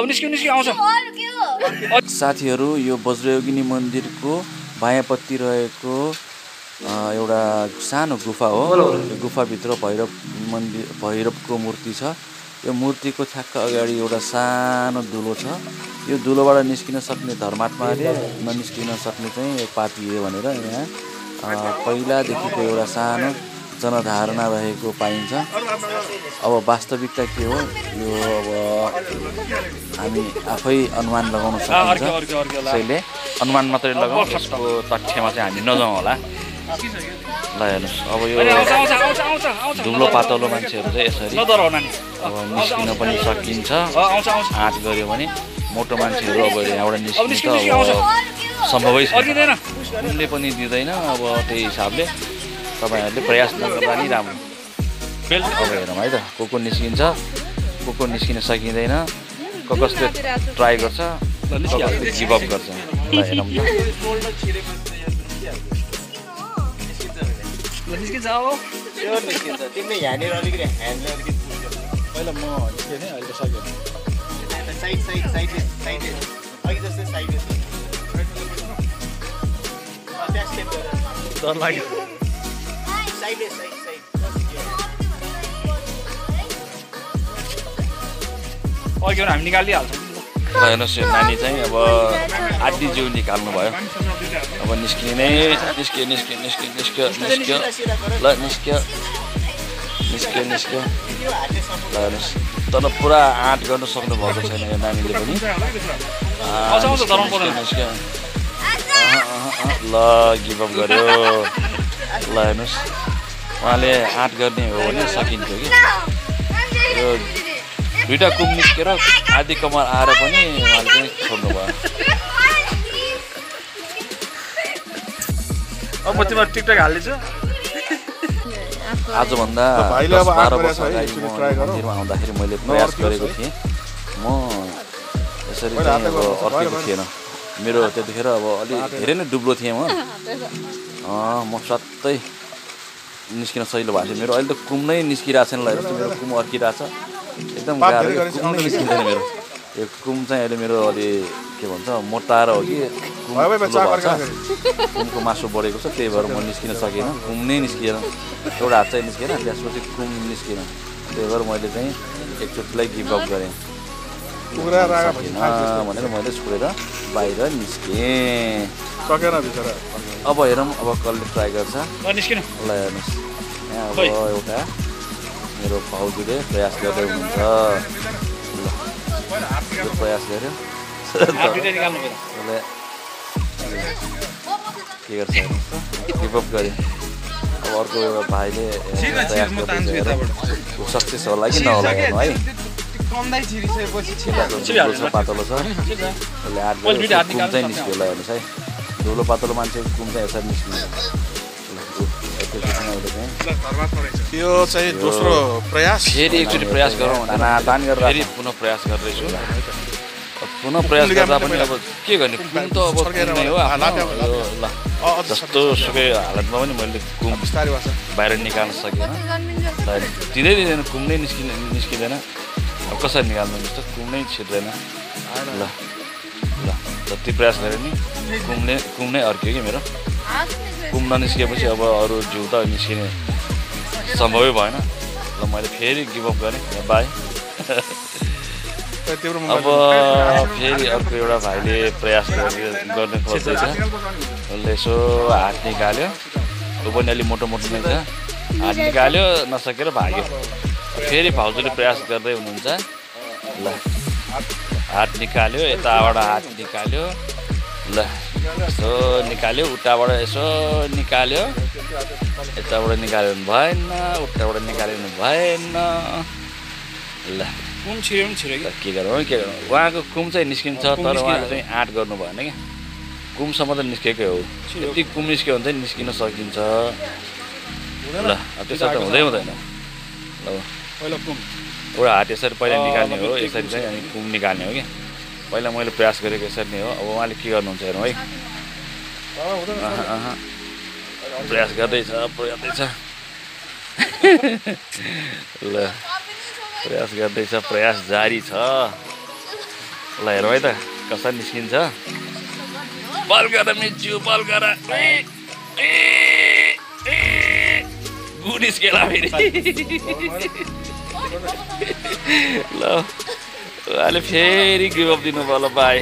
अब निस्कियो आउँछ साथीहरू यो वज्रयोगिनी मन्दिरको बायाँपट्टि रहेको एउटा सानो गुफा हो। यो गुफाभित्र भैरवको मूर्ति छ। यो मूर्तिको ठ्याक्क अगाडि एउटा सानो दुलो छ। यो दुलोबाट निस्किन सक्ने धर्मात्माले ननिस्किन सक्ने चाहिँ पापी हो भनेर यहाँ पहिलादेखिको एउटा सानो जनधारणा रहेको पाइन्छ। अब वास्तविकता के हो यो अब हामी आफै अनुमान लगाउन सकिन्छ। त्यसैले अनुमान मात्रै लगाउँ, यसको तथ्यमा चाहिँ हामी नजाउँ होला। ल हेर्नुहोस् अब यो दुब्लो पातलो मान्छेहरू चाहिँ यसरी अब निस्किन पनि सकिन्छ। आँट गऱ्यो भने मोटो मान्छेहरू अब यहाँबाट निस्किन्छ अब सम्भवै छैन, उनले पनि दिँदैन। अब त्यही हिसाबले तपाईँहरूले प्रयास नगर्दा नि राम्रो। अब हेरौँ है त को निस्किन्छ, को निस्किन सकिँदैन, कसले ट्राई गर्छ, कसले गिभअप गर्छ। ल हेरौँ त निस्किन्छ अब त्यो निस्किन्छ। तिमीले यहाँनिर अलिकति ह्यान्डले अलिकति पहिला म निस्केँ नि, अहिले सक्यो साइड अघि जस्तै साइड त्यहाँ स्टेप गरेर डर लाग्यो। साइड अघि हामी निकालिहाल्छौँ। हेर्नुहोस् यो नानी चाहिँ अब आधी जिउ निकाल्नु भयो। अब निस्किने निस्क्यो ल निस्क्यो ल हेर्नुहोस्। तर पुरा आँट गर्नु सक्नु भएको छैन यो नानीले पनि। निस्क्यो ल गिभअप गर्यो। ल हेर्नुहोस् उहाँले आँट गर्ने हो भने सकिन्थ्यो कि। यो दुईवटा कुम निस्केर आधी कमर आएर पनि उहाँले चाहिँ छोड्नु भयो। अब म तिमीलाई टिकटक हालिदिन्छु। आजभन्दा 10-12 वर्ष अगाडि म मन्दिरमा आउँदाखेरि मैले प्रयास गरेको थिएँ। म यसरी चाहिँ अब अर्केको थिएन। मेरो त्यतिखेर अब अलि धेरै नै दुब्लो थिएँ म स्वात्तै निस्किन सजिलो भएको थियो मेरो। अहिले त कुम नै निस्किरहेको छैन। ल हेर्नुहोस् मेरो कुम अर्किरहेछ, एकदम गाह्रो, कुम नै निस्किँदैन मेरो। यो कुम चाहिँ अहिले मेरो अलि के भन्छ मोटाएर हो कि कुमको मासु बढेको छ, त्यही भएर म निस्किन सकिनँ। कुम नै निस्किएन, एउटा हात चाहिँ निस्किएन, त्यसपछि कुम निस्किएन। त्यही भएर मैले चाहिँ एकचोटिलाई गिभअप गरेँ भनेर मैले छोडेर बाहिर निस्केँ। अब हेरौँ अब कसले ट्राई गर्छ। ल हेर्नुहोस् यहाँ अब एउटा मेरो भाउजूले प्रयास गर्दै हुनुहुन्छ। ल यो प्रयास गर्यो के गर्छ हेर्नुहोस् त गिभअप गर्यो। अब अर्को एउटा भाइले प्रयास गर्दै सक्सेस होला कि नहोला हेर्नु है। पातलो छ उसले आँट गरेर कुम चाहिँ निस्क्यो। ल हेर्नुहोस् है धुलो पातलो मान्छेको कुम चाहिँ यसरी निस्किन्छ। यो चाहिँ दोस्रो प्रयास। फेरि एकचोटि प्रयास गरौँ तान गरेर फेरि पुनः प्रयास गर्दैछु। पुनः प्रयास गर्दा पनि अब के गर्ने, कुम त अब कुम नै हो आफ्नो। ल जस्तो सुकै हालतमा पनि मैले कुम बाहिर निकाल्न सकेन। दिँदैन कुम नै निस्किँदैन। अब कसरी निकाल्नु जस्तो कुम नै छिर्दैन। ल ल जति प्रयास गरेँ नि कुम नै अर्क्यो कि मेरो। कुम ननिस्किएपछि अब अरू जिउ त निस्किने सम्भवै भएन। ल मैले फेरि गिभअप गरेँ बाई। अब फेरि अर्को एउटा भाइले प्रयास गर्ने खोज्दैछ। उसले यसो हात निकाल्यो, ऊ पनि अलि मोटो नै छ, हात निकाल्यो नसकेर भाग्यो। फेरि भाउजूले प्रयास गर्दै हुनुहुन्छ। ल हात निकाल्यो, यताबाट हात निकाल्यो, ल यसो निकाल्यो, उताबाट यसो निकाल्यो, यताबाट निकाल्यो भने भएन, उताबाट निकाल्यो भने भएन। ल कुम छिर्यो पनि छिर्यो के गरौँ उहाँको कुम चाहिँ निस्किन्छ, तर उहाँले चाहिँ आँट गर्नु भएन क्या। कुमसम्म त निस्केकै हो, यति कुम निस्क्यो भने चाहिँ निस्किन सकिन्छ। ल त्यसो त हुँदैन। ल पहिला कुम एउटा हात यसरी पहिला निकाल्ने हो, यसरी चाहिँ अनि कुम निकाल्ने हो कि। पहिला मैले प्रयास गरेको यसरी नै हो। अब उहाँले के गर्नुहुन्छ हेरौँ है। प्रयास गर्दैछ ल प्रयास गर्दैछ, प्रयास जारी छ। ल हेरौँ है त कसरी निस्किन्छ बल गर मिच्छु बल गर गुड निस्केला फेरि ल अहिले फेरि गिभ अप दिनु भयो ल बाई